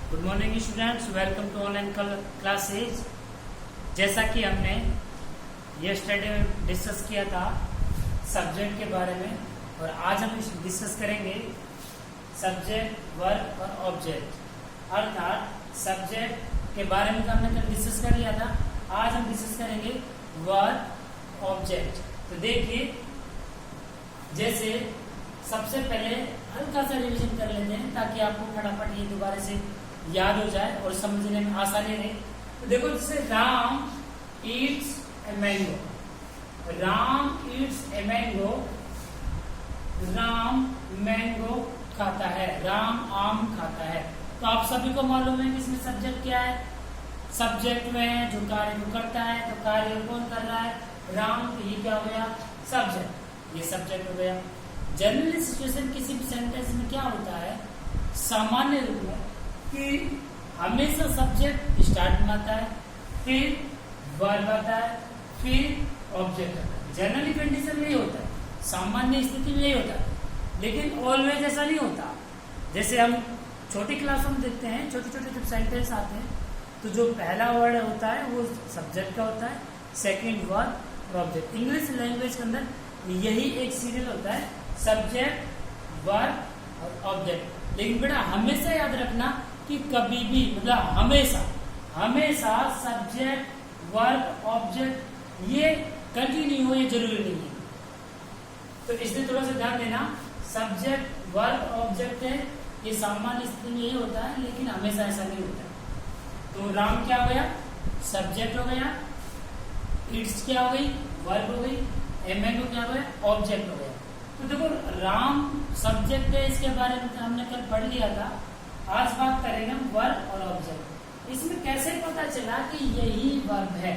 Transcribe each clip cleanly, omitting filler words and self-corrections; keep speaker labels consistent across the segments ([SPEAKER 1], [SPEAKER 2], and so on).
[SPEAKER 1] Good morning students, welcome to online classes. जैसा कि हमने यस्टरडे डिस्कस किया था सब्जेक्ट के बारे में, और आज हम डिस्कस करेंगे सब्जेक्ट, वर्ब और ऑब्जेक्ट। अर्थात सब्जेक्ट के बारे में तो हमने कल डिस्कस कर लिया था, आज हम डिस्कस करेंगे वर्ब, ऑब्जेक्ट। तो देखिए, जैसे सबसे पहले हल्का सा रिवीजन कर लेते हैं ताकि आपको फटाफट ये दोबारा से याद हो जाए और समझने में आसानी रहे। तो देखो, जैसे Ram eats a mango, Ram eats a mango, Ram mango खाता है, राम आम खाता है। तो आप सभी को मालूम है कि इसमें सब्जेक्ट क्या है। सब्जेक्ट में जो कार्य को करता है, तो कार्य कौन कर रहा है? राम। तो ये क्या हो गया? सब्जेक्ट। ये सब्जेक्ट हो गया। जनरल सिचुएशन किसी भी सेंटेंस में क्या होता है, सामान्य रूप में, कि हमेशा सब्जेक्ट स्टार्ट में आता है, फिर वर्ब आता है, फिर ऑब्जेक्ट आता है। जनरली कंडीशन में यही होता है, सामान्य स्थिति में यही होता है, लेकिन ऑलवेज ऐसा नहीं होता। जैसे हम छोटी क्लासों में देखते हैं, छोटे छोटे जब सेंटेंस आते हैं, तो जो पहला वर्ड होता है वो सब्जेक्ट का होता है, सेकेंड वर्ब और ऑब्जेक्ट। इंग्लिश लैंग्वेज के अंदर यही एक सीरियल होता है, सब्जेक्ट, वर्ब और ऑब्जेक्ट। लेकिन बेटा हमेशा याद रखना कि कभी भी, मतलब हमेशा हमेशा सब्जेक्ट, वर्ब, ऑब्जेक्ट ये कंटिन्यू हो, ये जरूरी नहीं है। तो इसलिए थोड़ा सा ध्यान देना, सब्जेक्ट, वर्ब, ऑब्जेक्ट है, ये सामान्य स्थिति में यही होता है, लेकिन हमेशा ऐसा नहीं होता। तो राम क्या हो गया? सब्जेक्ट हो गया। इट्स क्या हो गई? वर्ब हो गई। ए मैंगो क्या हो गया? ऑब्जेक्ट हो गया। तो देखो, राम सब्जेक्ट है, इसके बारे में हमने कल पढ़ लिया था। आज बात करेंगे हम वर्ब और ऑब्जेक्ट। इसमें कैसे पता चला कि यही वर्ब है?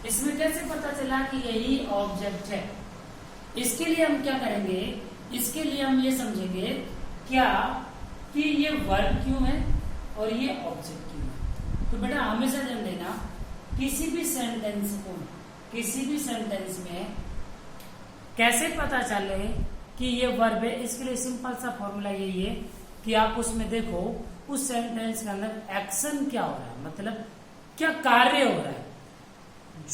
[SPEAKER 1] इसमें कैसे पता चला कि यही ऑब्जेक्ट है? इसके लिए हम क्या करेंगे? इसके लिए हम ये समझेंगे क्या कि ये वर्ब क्यों है और ये ऑब्जेक्ट क्यों है। तो बेटा हमेशा ध्यान देना, किसी भी सेंटेंस को, किसी भी सेंटेंस में कैसे पता चले कि ये वर्ब है, इसके लिए सिंपल सा फॉर्मूला यही है कि आप उसमें देखो, उस सेंटेंस के अंदर एक्शन क्या हो रहा है, मतलब क्या कार्य हो रहा है।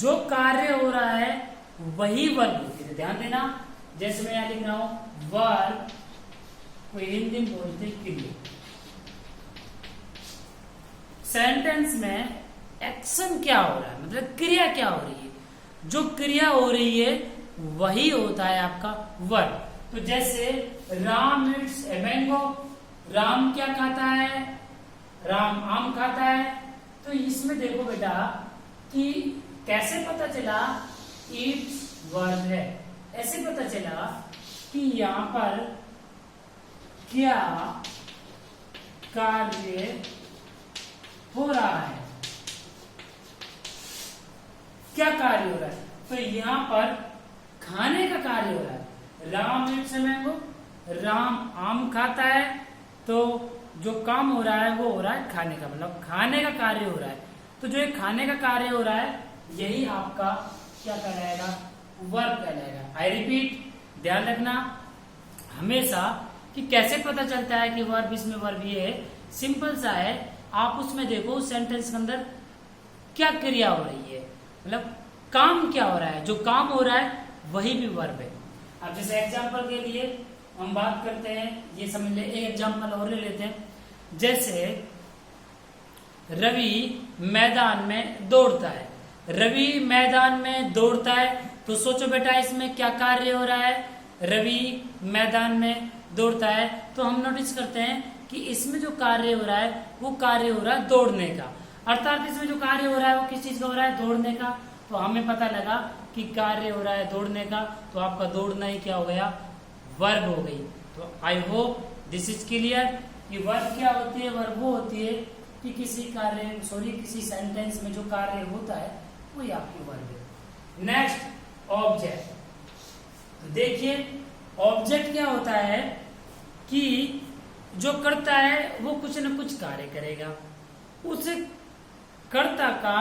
[SPEAKER 1] जो कार्य हो रहा है वही वर्ब होती है। ध्यान देना, जैसे मैं यहां लिख रहा हूं वर्ब, कोई हिंदी में बोलते क्रिया। सेंटेंस में एक्शन क्या हो रहा है, मतलब क्रिया क्या हो रही है, जो क्रिया हो रही है वही होता है आपका वर्ब। तो जैसे Ram it's a mango, Ram क्या खाता है? राम आम खाता है। तो इसमें देखो बेटा कि कैसे पता चला इट्स वर्ब है, ऐसे पता चला कि यहां पर क्या कार्य हो रहा है, क्या कार्य हो रहा है। तो यहां पर खाने का कार्य हो रहा है। Ram it's a mango, Ram आम खाता है, तो जो काम हो रहा है वो हो रहा है खाने का, मतलब खाने का कार्य हो रहा है। तो जो एक खाने का कार्य हो रहा है यही आपका क्या कहलाएगा? वर्ब कहलाएगा। आई रिपीट, ध्यान रखना हमेशा कि कैसे पता चलता है कि वर्ब, इसमें वर्ब ये है, सिंपल सा है। आप उसमें देखो सेंटेंस के अंदर क्या क्रिया हो रही है, मतलब काम क्या हो रहा है, जो काम हो रहा है वही भी वर्ब है। अब जैसे एग्जाम्पल के लिए हम बात करते हैं, ये समझ ले, एक एग्जाम्पल और ले लेते हैं। जैसे रवि मैदान में दौड़ता है, रवि मैदान में दौड़ता है। तो सोचो बेटा इसमें क्या कार्य हो रहा है? रवि मैदान में दौड़ता है। तो हम नोटिस करते हैं कि इसमें जो कार्य हो रहा है वो कार्य हो रहा है दौड़ने का। अर्थात इसमें जो कार्य हो रहा है वो किस चीज का हो रहा है? दौड़ने का। तो हमें पता लगा कि कार्य हो रहा है दौड़ने का, तो आपका दौड़ना ही क्या हो गया? वर्ब हो गई। तो I hope this is clear कि वर्ब क्या होती है? वर्ब वो होती है कि किसी सेंटेंस में जो कार्य होता है वही आपकी वर्ब है। Next object. तो देखिए, ऑब्जेक्ट क्या होता है कि जो करता है वो कुछ न कुछ कार्य करेगा। उस कर्ता का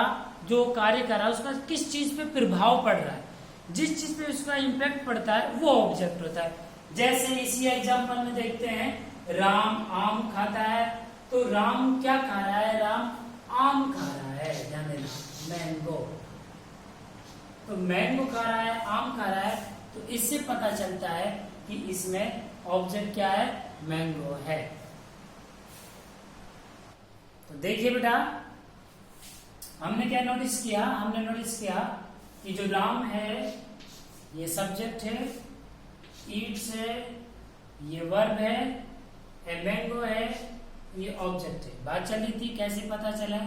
[SPEAKER 1] जो कार्य कर रहा है उसका किस चीज पे प्रभाव पड़ रहा है, जिस चीज पे उसका इम्पैक्ट पड़ता है वो ऑब्जेक्ट होता है। जैसे इसी एग्जांपल में देखते हैं, राम आम खाता है, तो राम क्या खा रहा है? राम आम खा रहा है, ध्यान देना, मैंगो। तो मैंगो खा रहा है, आम खा रहा है, तो इससे पता चलता है कि इसमें ऑब्जेक्ट क्या है? मैंगो है। तो देखिए बेटा, हमने क्या नोटिस किया? हमने नोटिस किया कि जो राम है ये सब्जेक्ट है, ईट्स है ये वर्ब है, ए मैंगो है ये ऑब्जेक्ट है। बात चल रही थी कैसे पता चला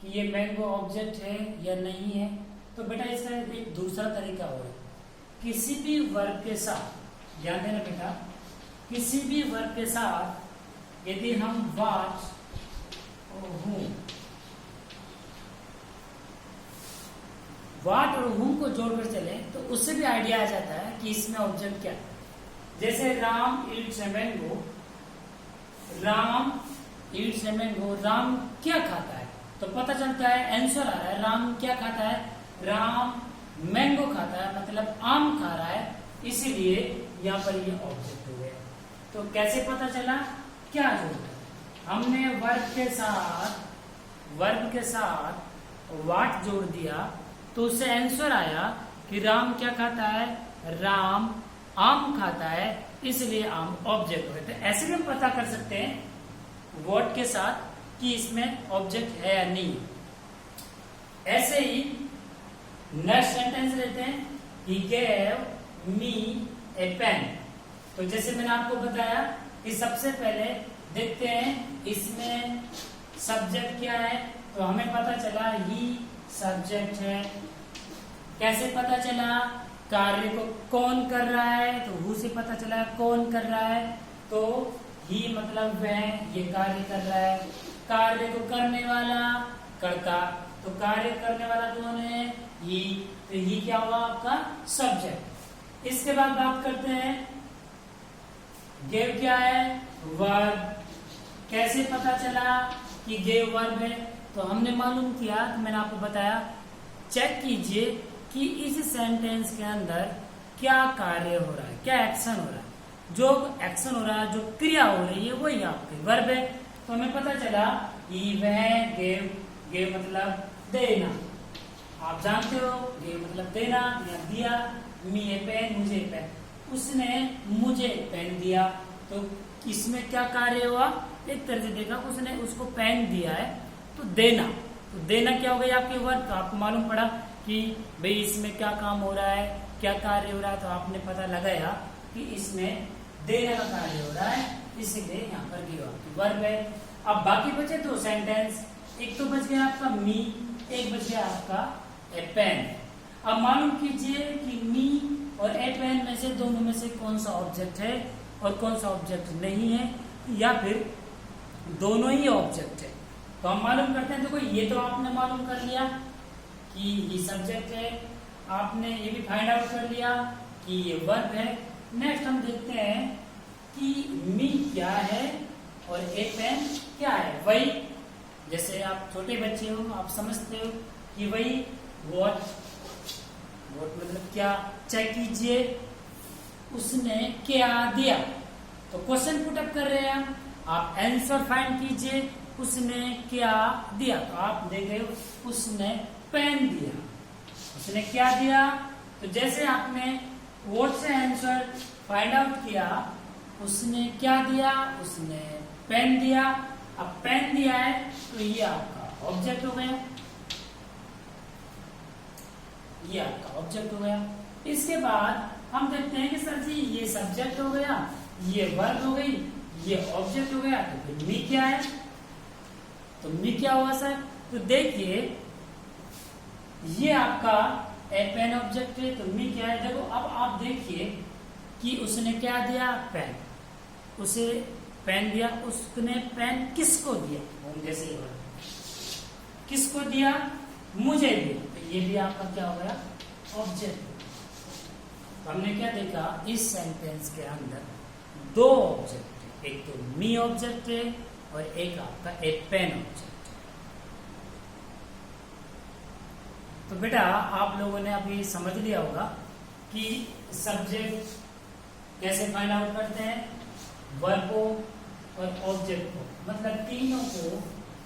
[SPEAKER 1] कि ये मैंगो ऑब्जेक्ट है या नहीं है। तो बेटा इसका एक दूसरा तरीका हो है, किसी भी वर्ब के साथ, ध्यान देना बेटा, किसी भी वर्ब के साथ यदि हम वाट और हूं, वाट और हूं को जोड़कर चले तो उससे भी आइडिया आ जाता है कि इसमें ऑब्जेक्ट क्या है। जैसे Ram eats a mango, Ram eats a mango, Ram क्या खाता है? तो पता चलता है, आंसर आ रहा है, राम क्या खाता है? राम मैंगो खाता है, मतलब आम खा रहा है, इसीलिए यहाँ पर ये ऑब्जेक्ट हो गया। तो कैसे पता चला? क्या जोड़ा? हमने वर्ब के साथ वाट जोड़ दिया तो उससे आंसर आया कि राम क्या खाता है? राम आम खाता है, इसलिए आम ऑब्जेक्ट हो गया। तो ऐसे भी हम पता कर सकते हैं वर्ड के साथ कि इसमें ऑब्जेक्ट है या नहीं। ऐसे ही नेक्स्ट सेंटेंस लेते हैं, he gave me a pen। तो जैसे मैंने आपको बताया कि सबसे पहले देखते हैं इसमें सब्जेक्ट क्या है। तो हमें पता चला ही सब्जेक्ट है। कैसे पता चला? कार्य को कौन कर रहा है? तो हु से पता चला कौन कर रहा है, तो ही मतलब वह, ये कार्य कर रहा है। कार्य को करने वाला कर्ता, तो कार्य करने वाला कौन है? ही। तो ही क्या हुआ? आपका सब्जेक्ट। इसके बाद बात करते हैं, गेव क्या है? वर्ब। कैसे पता चला कि गेव वर्ब है? तो हमने मालूम किया, तो मैंने आपको बताया, चेक कीजिए कि इस सेंटेंस के अंदर क्या कार्य हो रहा है, क्या एक्शन हो रहा है। जो एक्शन हो रहा है, जो क्रिया हो रही है, वही आपकी वर्ब है। तो हमें पता चला ही, वह, गेव, गेव मतलब देना, आप जानते हो, गेव मतलब देना या दिया। मी ए पेन, मुझे पेन, उसने मुझे पेन दिया। तो इसमें क्या कार्य हुआ? एक तरह से देखा, उसने उसको पेन दिया है, तो देना। तो देना क्या हो गई आपके वर्ब? तो आपको मालूम पड़ा कि भाई इसमें क्या काम हो रहा है, क्या कार्य हो रहा है। तो आपने पता लगाया कि इसमें देने का कार्य हो रहा है, इसीलिए यहाँ पर गिव आपकी वर्ब है। अब बाकी बचे दो सेंटेंस, एक तो बच गया आपका मी, एक बच गया आपका ए पेन। अब मालूम कीजिए कि मी और ए पेन में से दोनों में से कौन सा ऑब्जेक्ट है और कौन सा ऑब्जेक्ट नहीं है, या फिर दोनों ही ऑब्जेक्ट है। तो हम मालूम करते हैं। देखो ये तो आपने मालूम कर लिया कि ये सब्जेक्ट है, आपने ये भी फाइंड आउट कर लिया कि ये वर्ब है। नेक्स्ट हम देखते हैं कि मी क्या है और ए पेन क्या है। वही जैसे आप छोटे बच्चे हो, आप समझते हो कि वही व्हाट मतलब क्या। चेक कीजिए उसने क्या दिया, तो क्वेश्चन पुट अप कर रहे हैं आप आंसर फाइंड कीजिए, उसने क्या दिया। तो आप देख रहे हो उसने पेन दिया, उसने क्या दिया। तो जैसे आपने वर्ड से आंसर फाइंड आउट किया, उसने क्या दिया, उसने पेन दिया। अब पेन दिया है तो ये आपका ऑब्जेक्ट हो गया, ये आपका ऑब्जेक्ट हो गया। इसके बाद हम देखते हैं कि सर जी ये सब्जेक्ट हो गया, ये वर्ब हो गई, ये ऑब्जेक्ट हो गया। तो फिर मी क्या है? तो मी क्या हुआ सर? तो देखिए ये आपका ए पेन ऑब्जेक्ट है, तो मी क्या है? देखो अब आप देखिए कि उसने क्या दिया? पेन। उसे पेन दिया, उसने पेन किसको दिया? जैसे किसको दिया? मुझे दिया। तो ये भी आपका क्या हो गया? ऑब्जेक्ट। तो हमने क्या देखा इस सेंटेंस के अंदर दो ऑब्जेक्ट है, एक तो मी ऑब्जेक्ट है और एक आपका ए पेन ऑब्जेक्ट है। तो बेटा आप लोगों ने अभी समझ लिया होगा कि सब्जेक्ट कैसे फाइंड आउट करते हैं, वर्ब को और ऑब्जेक्ट को, मतलब तीनों को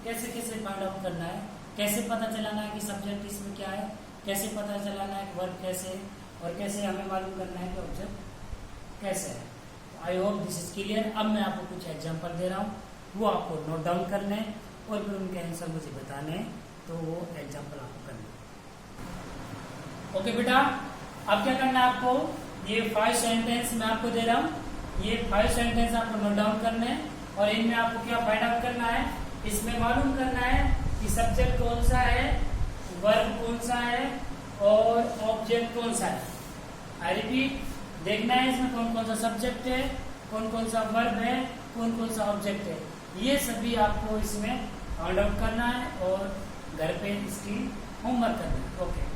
[SPEAKER 1] कैसे कैसे फाइंड आउट करना है, कैसे पता चलाना है कि सब्जेक्ट इसमें क्या है, कैसे पता चलाना है कि वर्ब कैसे, और कैसे हमें मालूम करना है कि ऑब्जेक्ट कैसे है। I hope this is clear. अब मैं आपको कुछ एग्जांपल दे रहा हूँ, वो आपको नोट डाउन करने हैं और फिर उनके आंसर मुझे बताने हैं, तो वो एग्जांपल आपको करना है। ओके बेटा, अब क्या करना है आपको, ये 5 सेंटेंस मैं आपको दे रहा हूँ, ये 5 सेंटेंस आपको नोट डाउन करने हैं और इनमें आपको क्या फाइंड आउट करना है, इसमें मालूम करना है कि सब्जेक्ट कौन सा है, वर्ब कौन सा है और ऑब्जेक्ट कौन सा है। आई रिपीट, देखना है इसमें कौन कौन सा सब्जेक्ट है, कौन कौन सा वर्ब है, कौन कौन सा ऑब्जेक्ट है, ये सभी आपको इसमें फाइंड आउट करना है और घर पे इसकी होमवर्क करना है। ओके।